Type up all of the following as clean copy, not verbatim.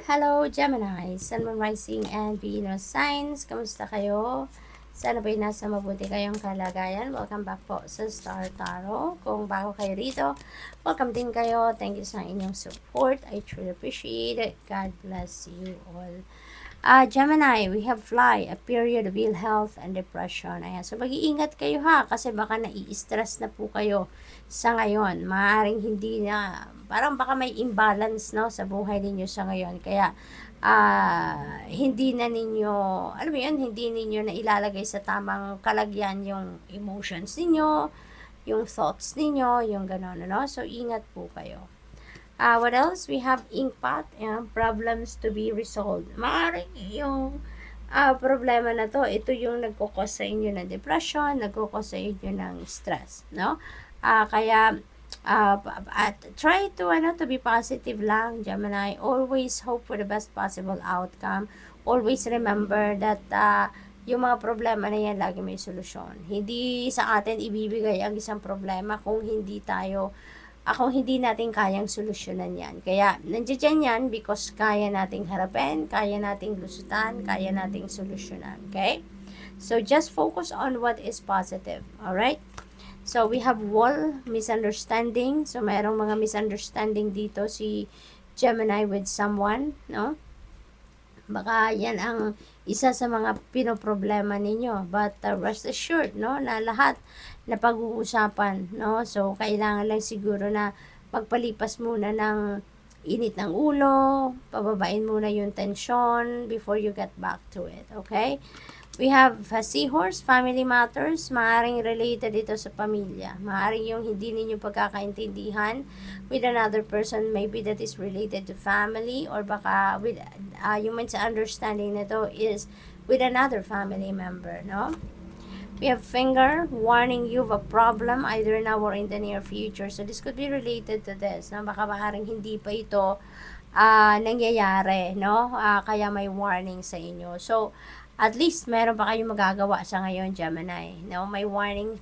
Hello, Gemini, Sun, Moon, Rising, and Venus signs. Kamusta kayo? Sana ba'y nasa mabuti kayong kalagayan? Welcome back po sa Star Tarot. Kung bago kayo rito, welcome din kayo. Thank you sa inyong support. I truly appreciate it. God bless you all. Gemini, we have fly, a period of ill health and depression. Ayan. So, mag-iingat kayo ha, kasi baka nai-stress na po kayo sa ngayon. Maaaring hindi na, parang baka may imbalance, no, sa buhay ninyo sa ngayon. Kaya, hindi na ninyo, alam mo yun, hindi ninyo na ilalagay sa tamang kalagyan yung emotions ninyo, yung thoughts ninyo, yung gano'n, no? So, ingat po kayo. What else? We have inkpot, problems to be resolved. Maaaring yung problema na to, ito yung nagkukos sa inyo ng depression, nagkukos sa inyo ng stress, no? Kaya, try to be positive lang, Gemini. Always hope for the best possible outcome. Always remember that, yung mga problema na yan, lagi may solusyon. Hindi sa atin ibibigay ang isang problema kung hindi natin kayang solusyonan yan. Kaya, nandiyan yan because kaya nating harapin, kaya nating lusutan, kaya nating solusyonan. Okay? So, just focus on what is positive. Alright? So, we have wall, misunderstanding. So, mayroong mga misunderstanding dito si Gemini with someone, no? Baka yan ang isa sa mga pinoproblema ninyo. But rest assured, no, na lahat na pag-uusapan, no? So, kailangan lang siguro na magpalipas muna ng init ng ulo, pababain muna yung tension before you get back to it, okay? We have seahorse, family matters. Maaring related ito sa pamilya. Maaring yung hindi ninyo pagkakaintindihan with another person, maybe that is related to family, or baka with yung misunderstanding nito is with another family member, no? We have finger, warning you of a problem either now or in the near future. So, this could be related to this, no? Baka maaring hindi pa ito nangyayari, no? Kaya may warning sa inyo. So, at least meron pa kayong magagawa sa ngayon, Gemini, no? May warning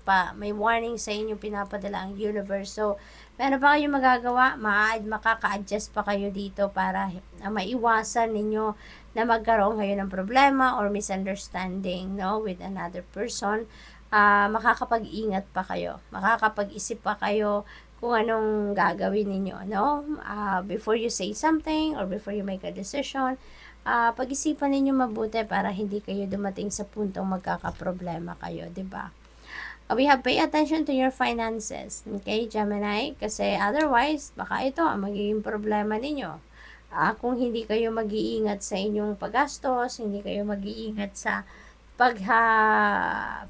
sa inyo pinapadala ang universe. So, meron pa kayong magagawa, makaka-adjust pa kayo dito para maiwasan ninyo na magkaroon kayo ng problema or misunderstanding, no, with another person. Makakapag-ingat pa kayo, makakapag-isip pa kayo kung anong gagawin ninyo, no? Before you say something or before you make a decision, pag-isipan ninyo mabuti para hindi kayo dumating sa puntong magkakaproblema kayo, 'di ba? We have pay attention to your finances, okay, Gemini? Kasi otherwise, baka ito ang magiging problema ninyo. Kung hindi kayo mag-iingat sa inyong paggastos, hindi kayo mag-iingat sa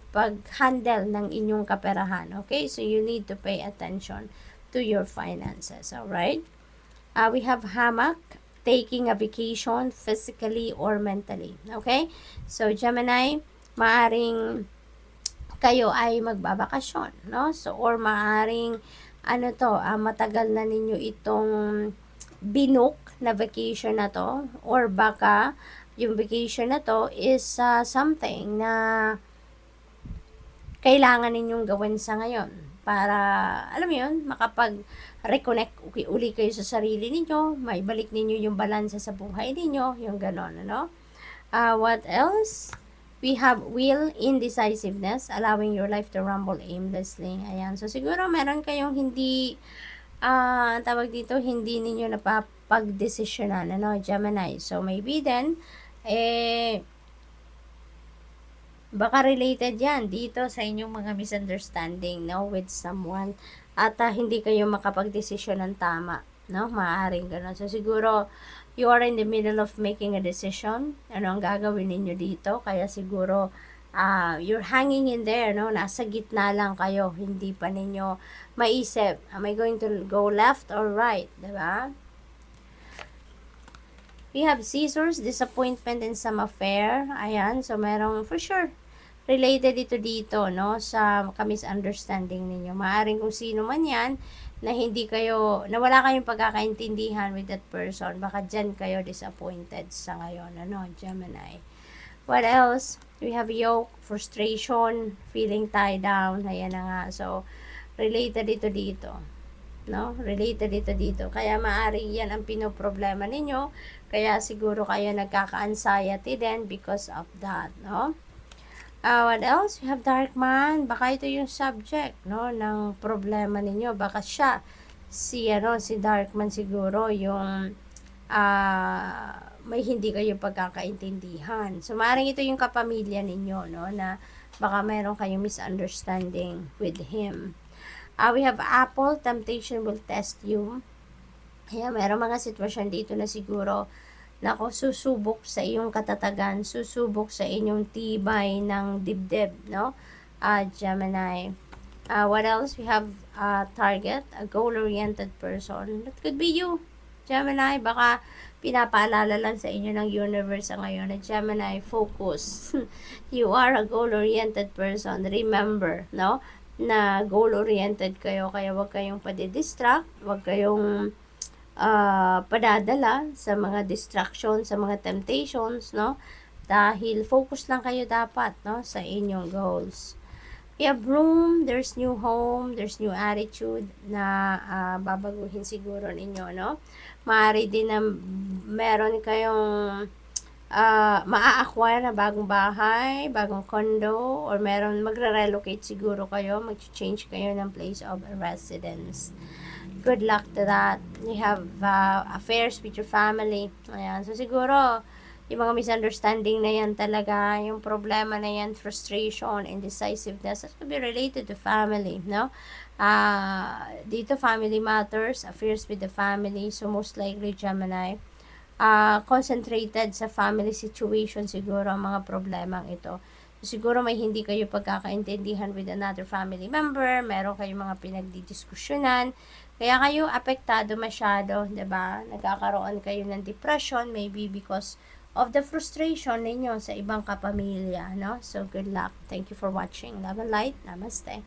pag-handle ng inyong kaperahan, okay? So, you need to pay attention to your finances, alright? We have hammock, taking a vacation physically or mentally. Okay? So, Gemini, maaring kayo ay magbabakasyon, no? So, or maaring, matagal na ninyo itong binook na vacation na to, or baka yung vacation na to is something na kailangan ninyong gawin sa ngayon para, alam mo yun, makapag-reconnect uli kayo sa sarili ninyo, maibalik ninyo yung balansa sa buhay ninyo, yung ganon, ano? What else? We have will, indecisiveness, allowing your life to rumble aimlessly. Ayan, so siguro meron kayong hindi, tawag dito, hindi ninyo napapag-desisyonan, ano, Gemini. So, maybe then, baka related yan dito sa inyong mga misunderstanding, no, with someone, at hindi kayo makapag-desisyon ng tama, no, maaaring gano'n. So, siguro, you are in the middle of making a decision, ano ang gagawin ninyo dito, kaya siguro, you're hanging in there, no, nasa gitna lang kayo, hindi pa ninyo maisip, am I going to go left or right, diba? We have scissors, disappointment in some affair. Ayan, so merong for sure related ito dito, no, sa misunderstanding ninyo. Maaring kung sino man yan, na wala kayong pagkakaintindihan with that person, baka dyan kayo disappointed sa ngayon, ano, Gemini. What else? We have yoke, frustration, feeling tied down, ayan na nga. So, related ito dito. no? Related ito dito. Kaya maari yan ang pinoproblema ninyo. Kaya siguro kayo nagkaka-anxiety din because of that, no? What else? We have Dark Man. Baka ito yung subject, no, ng problema ninyo. Baka siya, si Dark Man siguro, yung may hindi kayo pagkakaintindihan. So, maaaring ito yung kapamilya ninyo, no, na baka mayroon kayong misunderstanding with him. We have Apple, temptation will test you. Kaya mayroong mga sitwasyon dito na siguro susubok sa iyong katatagan, susubok sa inyong tibay ng dibdib, no? Gemini. What else? We have target, a goal-oriented person. That could be you, Gemini. Baka pinapaalala lang sa inyo ng universe ngayon na Gemini, focus. You are a goal-oriented person. Remember, no? Na goal-oriented kayo, kaya wag kayong padidistract, wag kayong padadala sa mga distractions, sa mga temptations, no? Dahil focus lang kayo dapat, no, sa inyong goals. We have room, there's new home, there's new attitude na babaguhin siguro ninyo, no? Maaari din na meron kayong maa-acquire na bagong bahay, bagong condo, or meron magre-relocate siguro kayo, mag-change kayo ng place of residence. Good luck to that. You have affairs with your family. Ayan. So, siguro, yung mga misunderstanding na yan talaga, yung problema na yan, frustration, indecisiveness, that could be related to family, no? Dito, family matters, affairs with the family. So, most likely, Gemini, concentrated sa family situation siguro ang mga problemang ito. So, siguro may hindi kayo pagkakaintindihan with another family member, meron kayong mga pinagdidiskusyonan, kaya kayo apektado masyado, 'di ba? Nagkakaroon kayo ng depression, maybe because of the frustration ninyo sa ibang kapamilya, no? So, good luck. Thank you for watching. Love and light. Namaste.